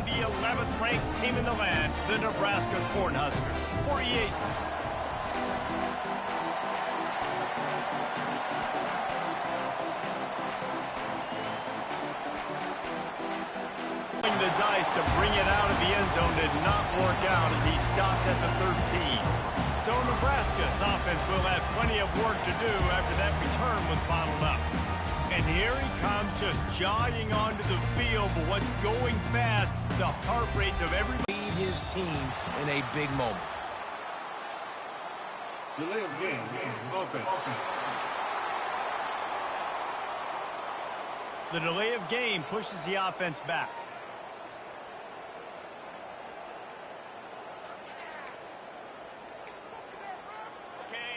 the 11th ranked team in the land, the Nebraska Cornhuskers. 48. The dice to bring it out of the end zone did not work out as he stopped at the 13. So Nebraska's offense will have plenty of work to do after that return was bottled up. And here he comes just jogging onto the field, but what's going fast, the heart rates of every lead his team in a big moment. Delay of game, offense. The delay of game pushes the offense back.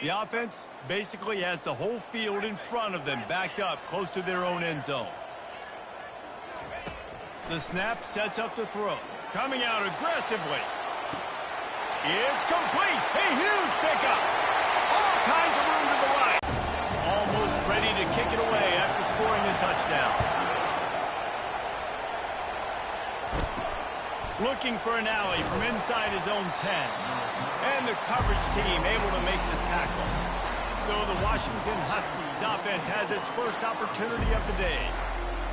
The offense basically has the whole field in front of them, backed up close to their own end zone. The snap sets up the throw. Coming out aggressively. It's complete. A huge pickup. All kinds of room to the right. Almost ready to kick it away after scoring the touchdown. Looking for an alley from inside his own 10. And the coverage team able to make the tackle. So the Washington Huskies offense has its first opportunity of the day.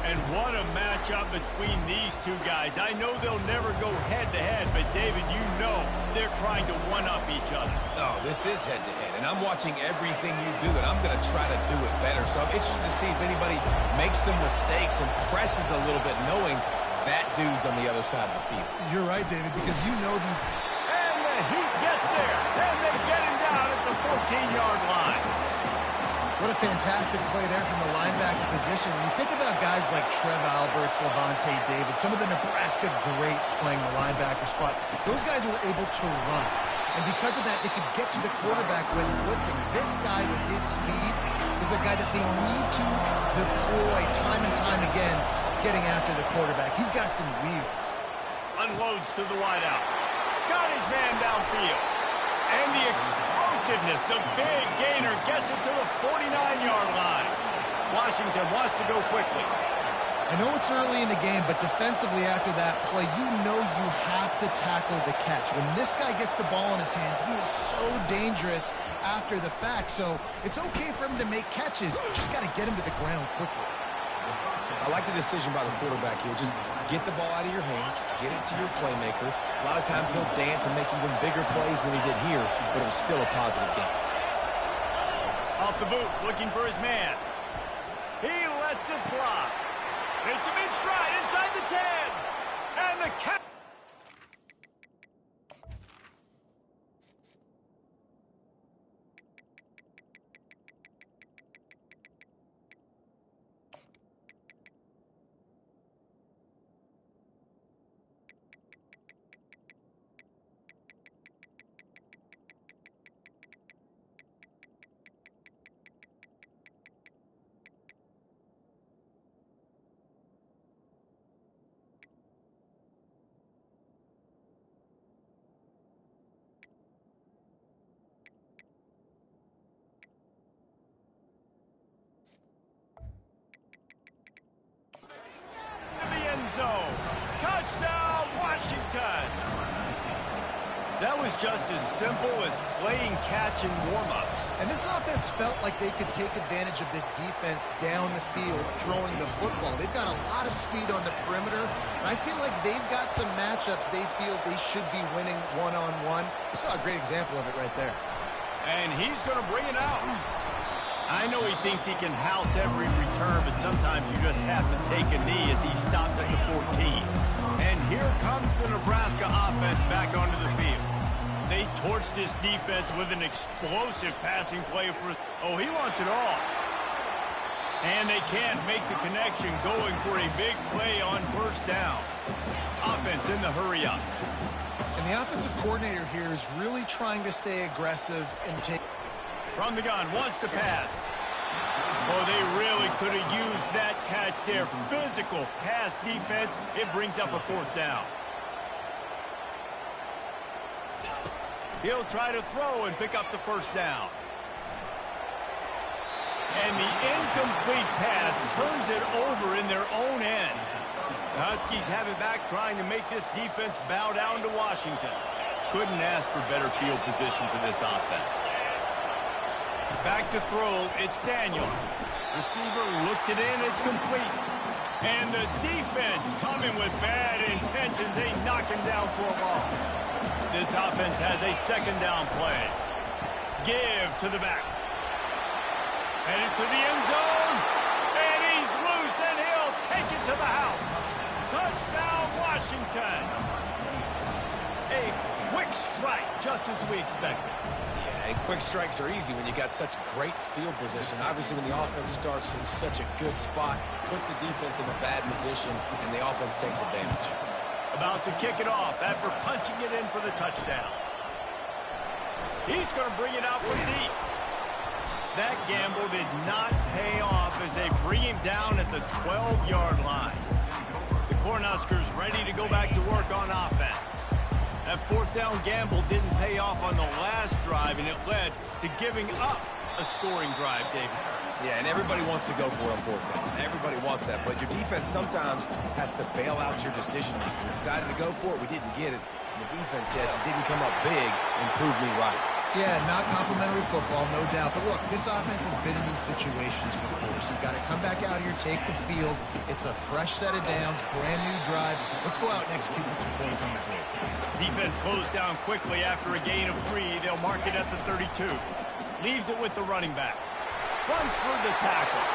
And what a matchup between these two guys. I know they'll never go head-to-head, but David, you know they're trying to one-up each other. Oh, this is head-to-head, and I'm watching everything you do, and I'm going to try to do it better. So I'm interested to see if anybody makes some mistakes and presses a little bit, knowing that dude's on the other side of the field. You're right, David, because you know these... And the heat gets there, and they get him down at the 14-yard line. What a fantastic play there from the linebacker position. When you think about guys like Trev Alberts, Levante David, some of the Nebraska greats playing the linebacker spot, those guys were able to run. And because of that, they could get to the quarterback when blitzing. This guy with his speed is a guy that they need to deploy time and time again, getting after the quarterback. He's got some wheels. Unloads to the wideout. Got his man downfield. And the explosiveness, the big gainer gets it to the 49-yard line. Washington wants to go quickly. I know it's early in the game, but defensively after that play, you know you have to tackle the catch. When this guy gets the ball in his hands, he is so dangerous after the fact. So it's okay for him to make catches. Just got to get him to the ground quickly. I like the decision by the quarterback here. Just get the ball out of your hands, get it to your playmaker. A lot of times he'll dance and make even bigger plays than he did here, but it was still a positive game. Off the boot, looking for his man. He lets it fly. It's him in stride inside the 10. And the catch. Zone. Touchdown, Washington! That was just as simple as playing catch and warm-ups. And this offense felt like they could take advantage of this defense down the field, throwing the football. They've got a lot of speed on the perimeter, and I feel like they've got some matchups they feel they should be winning one-on-one. You saw a great example of it right there. And he's going to bring it out. I know he thinks he can house every return, but sometimes you just have to take a knee as he stopped at the 14. And here comes the Nebraska offense back onto the field. They torched this defense with an explosive passing play for... Oh, he wants it all. And they can't make the connection, going for a big play on first down. Offense in the hurry up. And the offensive coordinator here is really trying to stay aggressive and take... From the gun, wants to pass. Oh, they really could have used that catch there. Physical pass defense. It brings up a fourth down. He'll try to throw and pick up the first down. And the incomplete pass turns it over in their own end. The Huskies have it back, trying to make this defense bow down to Washington. Couldn't ask for better field position for this offense. Back to throw, it's Daniel. Receiver looks it in, it's complete. And the defense coming with bad intentions. They knock him down for a loss. This offense has a second down play. Give to the back. Headed to the end zone. And he's loose, and he'll take it to the house. Touchdown, Washington. A quick strike, just as we expected. Yeah, and quick strikes are easy when you got such great field position. Obviously, when the offense starts in such a good spot, puts the defense in a bad position, and the offense takes advantage. About to kick it off after punching it in for the touchdown. He's going to bring it out from deep. That gamble did not pay off as they bring him down at the 12-yard line. The Cornhuskers ready to go back to work on offense. That fourth down gamble didn't pay off on the last drive, and it led to giving up a scoring drive, David. Yeah, and everybody wants to go for it on fourth down. Everybody wants that, but your defense sometimes has to bail out your decision-making. We decided to go for it. We didn't get it. And the defense, Jesse, didn't come up big and prove me right. Yeah, not complimentary football, no doubt. But look, this offense has been in these situations before, so you've got to come back out here, take the field. It's a fresh set of downs, brand new drive. Let's go out and execute with some points on the board. Defense closed down quickly after a gain of 3. They'll mark it at the 32. Leaves it with the running back. Runs through the tackle.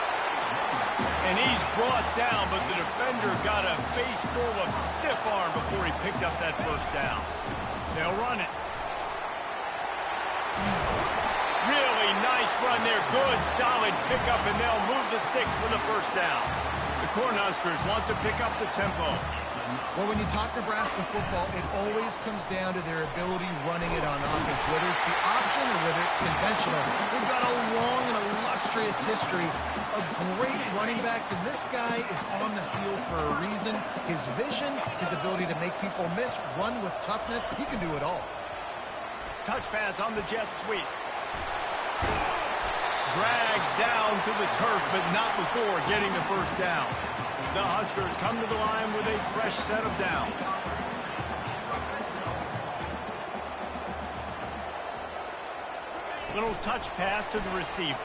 And he's brought down, but the defender got a face full of stiff arm before he picked up that first down. They'll run it. Really nice run there. Good, solid pickup, and they'll move the sticks for the first down. The Cornhuskers want to pick up the tempo. Well, when you talk Nebraska football, it always comes down to their ability running it on offense, whether it's the option or whether it's conventional. They've got a long and illustrious history of great running backs, and this guy is on the field for a reason. His vision, his ability to make people miss, run with toughness, he can do it all. Touch pass on the jet sweep. Dragged down to the turf, but not before getting the first down. The Huskers come to the line with a fresh set of downs. Little touch pass to the receiver.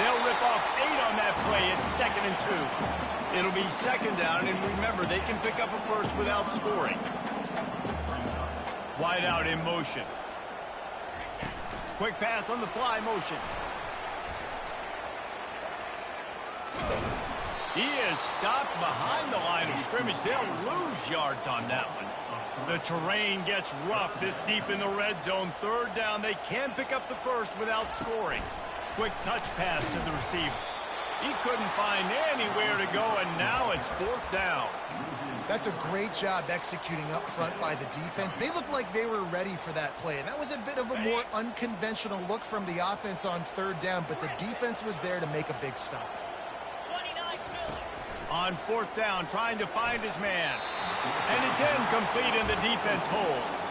They'll rip off 8 on that play. It's 2nd and 2. It'll be second down, and remember, they can pick up a first without scoring. Wide out in motion. Quick pass on the fly motion. He is stopped behind the line of scrimmage. They'll lose yards on that one. The terrain gets rough this deep in the red zone. Third down, they can pick up the first without scoring. Quick touch pass to the receiver. He couldn't find anywhere to go, and now it's 4th down. That's a great job executing up front by the defense. They looked like they were ready for that play, and that was a bit of a more unconventional look from the offense on 3rd down, but the defense was there to make a big stop. On 4th down, trying to find his man. And it's incomplete, and the defense holds.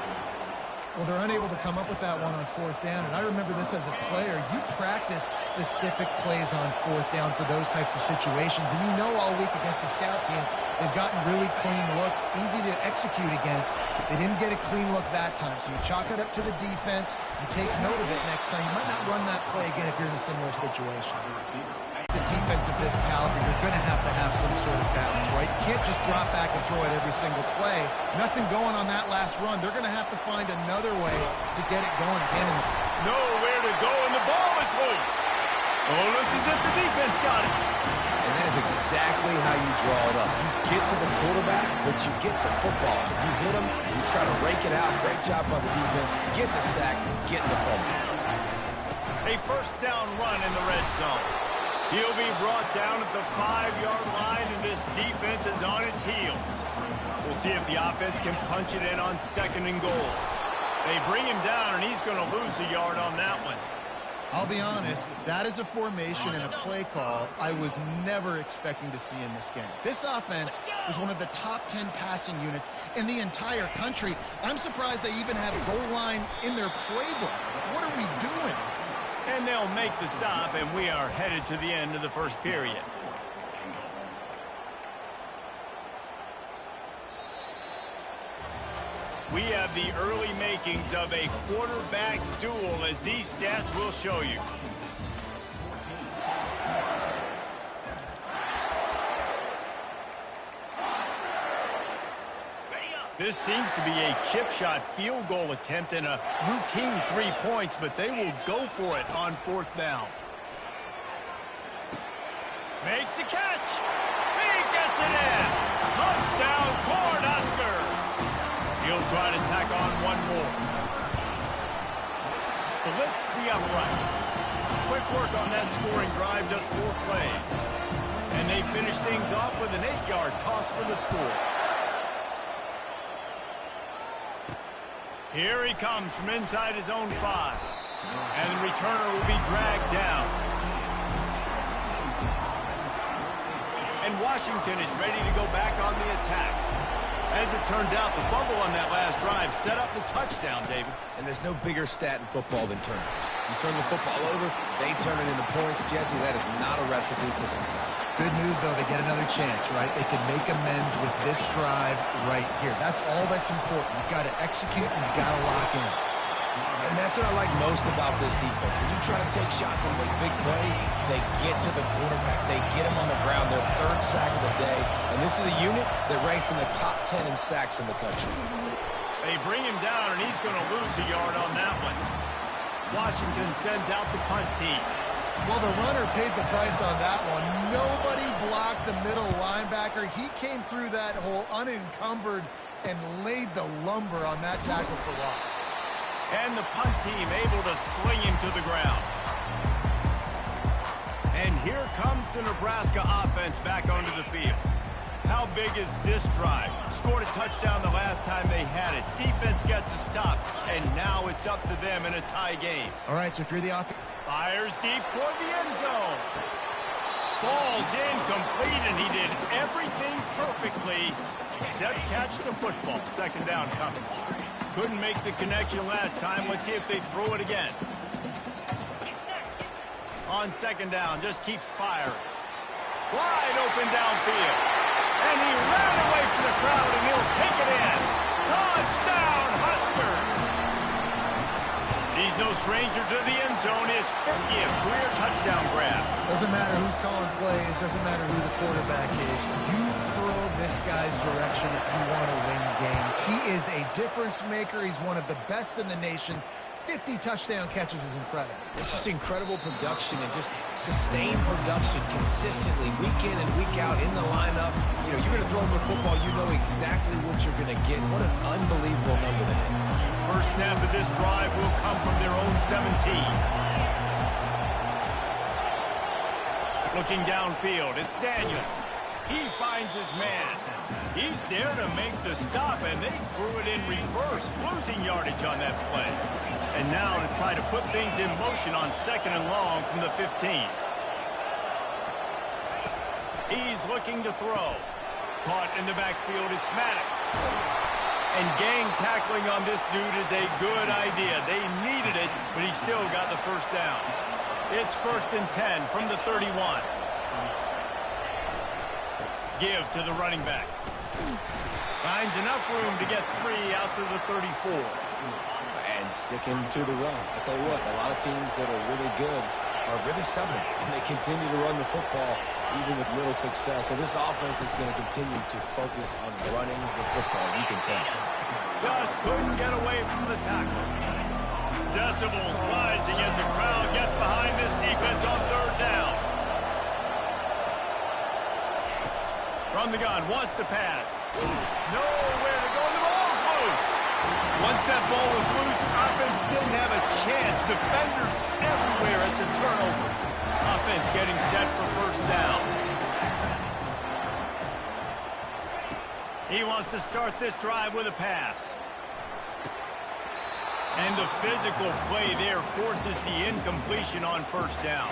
Well, they're unable to come up with that one on 4th down, and I remember this as a player. You practice specific plays on 4th down for those types of situations, and you know all week against the scout team, they've gotten really clean looks, easy to execute against. They didn't get a clean look that time, so you chalk it up to the defense. You take note of it next time. You might not run that play again if you're in a similar situation. The defense of this caliber, you're going to have some sort of balance, right? You can't just drop back and throw it every single play. Nothing going on that last run. They're going to have to find another way to get it going again. Nowhere to go, and the ball is loose. Oh, looks as if the defense got it. And that is exactly how you draw it up. You get to the quarterback, but you get the football. You hit him, you try to rake it out. Great job by the defense. Get the sack, get the fumble. A first down run in the red zone. He'll be brought down at the 5-yard line, and this defense is on its heels. We'll see if the offense can punch it in on 2nd and goal. They bring him down, and he's going to lose a yard on that one. I'll be honest, that is a formation and a play call I was never expecting to see in this game. This offense is one of the top 10 passing units in the entire country. I'm surprised they even have goal line in their playbook. What are we doing? And they'll make the stop, and we are headed to the end of the first period. We have the early makings of a quarterback duel, as these stats will show you. This seems to be a chip shot field goal attempt and a routine 3 points, but they will go for it on fourth down. Makes the catch. He gets it in. Touchdown, Cornhusker. He'll try to tack on one more. Splits the uprights. Quick work on that scoring drive, just 4 plays. And they finish things off with an 8-yard toss for the score. Here he comes from inside his own 5. And the returner will be dragged down. And Washington is ready to go back on the attack. As it turns out, the fumble on that last drive set up the touchdown, David. And there's no bigger stat in football than turnovers. You turn the football over, they turn it into points. Jesse, that is not a recipe for success. Good news, though, they get another chance, right? They can make amends with this drive right here. That's all that's important. You've got to execute and you've got to lock in. And that's what I like most about this defense. When you try to take shots and make big plays, they get to the quarterback. They get him on the ground, their 3rd sack of the day. And this is a unit that ranks in the top 10 in sacks in the country. They bring him down, and he's going to lose a yard on that one. Washington sends out the punt team. Well, the runner paid the price on that one. Nobody blocked the middle linebacker. He came through that hole unencumbered and laid the lumber on that tackle for loss. And the punt team able to sling him to the ground. And here comes the Nebraska offense back onto the field. How big is this drive? Scored a touchdown the last time they had it. Defense gets a stop, and now it's up to them in a tie game. All right, so if you're the offense... Fires deep toward the end zone. Falls incomplete, and he did everything perfectly except catch the football. Second down coming. Couldn't make the connection last time. Let's see if they throw it again. On second down, just keeps firing. Wide open downfield. And he ran away from the crowd, and he'll take it in. Touchdown, Husker! He's no stranger to the end zone. His 50th career touchdown grab. Doesn't matter who's calling plays. Doesn't matter who the quarterback is. You throw this guy's direction if you want to win games. He is a difference maker. He's one of the best in the nation. 50 touchdown catches is incredible. It's just incredible production and just sustained production consistently week in and week out in the lineup. You know, you're going to throw him the football, you know exactly what you're going to get. What an unbelievable number to hit. First snap of this drive will come from their own 17. Looking downfield, it's Daniel. He finds his man. He's there to make the stop, and they threw it in reverse, losing yardage on that play. And now to try to put things in motion on second and long from the 15. He's looking to throw. Caught in the backfield, it's Maddox. And gang tackling on this dude is a good idea. They needed it, but he still got the first down. It's 1st and 10 from the 31. Give to the running back. Finds enough room to get 3 out to the 34. And sticking to the run. I'll tell you what, a lot of teams that are really good are really stubborn, and they continue to run the football even with little success. So this offense is going to continue to focus on running the football. You can tell. Just couldn't get away from the tackle. Decibels rising as the crowd gets behind this defense on 3rd down. From the gun, wants to pass. Nowhere to go, and the ball's loose. Once that ball was loose, offense didn't have a chance. Defenders everywhere. It's a turnover. Offense getting set for 1st down. He wants to start this drive with a pass. And the physical play there forces the incompletion on 1st down.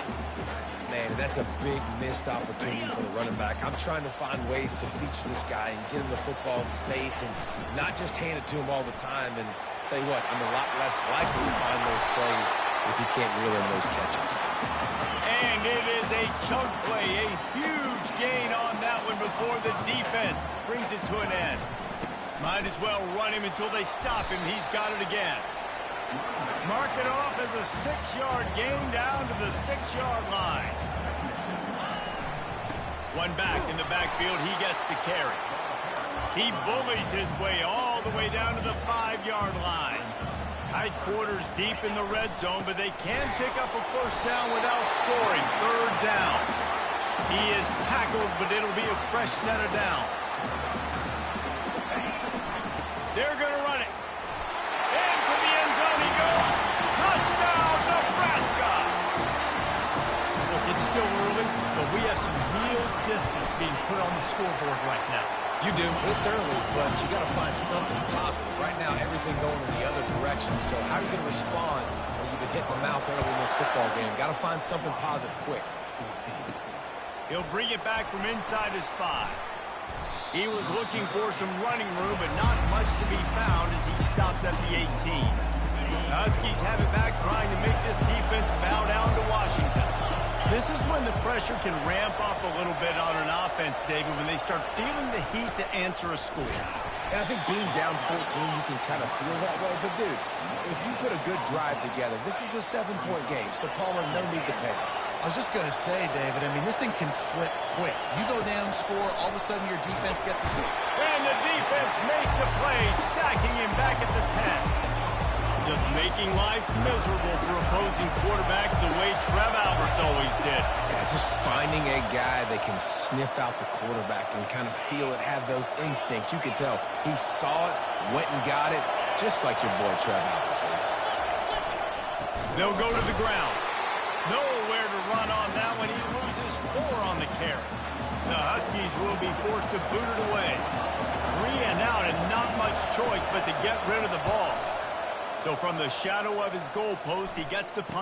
Man, that's a big missed opportunity for the running back. I'm trying to find ways to feature this guy and get him the football in space and not just hand it to him all the time. And tell you what, I'm a lot less likely to find those plays if he can't reel in those catches. And it is a chunk play, a huge gain on that one before the defense brings it to an end. Might as well run him until they stop him. He's got it again. Mark it off as a 6-yard gain down to the 6-yard line. One back in the backfield. He gets the carry. He bullies his way all the way down to the 5-yard line. Tight quarters deep in the red zone, but they can pick up a first down without scoring. 3rd down. He is tackled, but it'll be a fresh set of downs. They're going to run it. Into the end zone he goes. Touchdown, Nebraska! Look, it's still early, but we have some real distance being put on the scoreboard right now. You do. It's early, but you got to find something positive. Right now, everything going in the other direction. So how are you going to respond when you've been hit in the mouth early in this football game? Got to find something positive quick. He'll bring it back from inside his 5. He was looking for some running room, but not much to be found as he stopped at the 18. The Huskies have it back, trying to make this defense bow down to Washington. This is when the pressure can ramp up a little bit on an offense, David, when they start feeling the heat to answer a score. And I think being down 14, you can kind of feel that way. But, dude, if you put a good drive together, this is a 7-point game, so Palmer, no need to panic. I was just going to say, David, I mean, this thing can flip quick. You go down, score, all of a sudden your defense gets it. And the defense makes a play, sacking him back at the 10. Just making life miserable for opposing quarterbacks the way Trev Alberts always did. Yeah, just finding a guy that can sniff out the quarterback and kind of feel it, have those instincts. You could tell he saw it, went and got it, just like your boy Trev Alberts is. They'll go to the ground. Nowhere to run on that one. He loses 4 on the carry. The Huskies will be forced to boot it away. 3 and out, and not much choice but to get rid of the ball. So from the shadow of his goalpost, he gets the punt.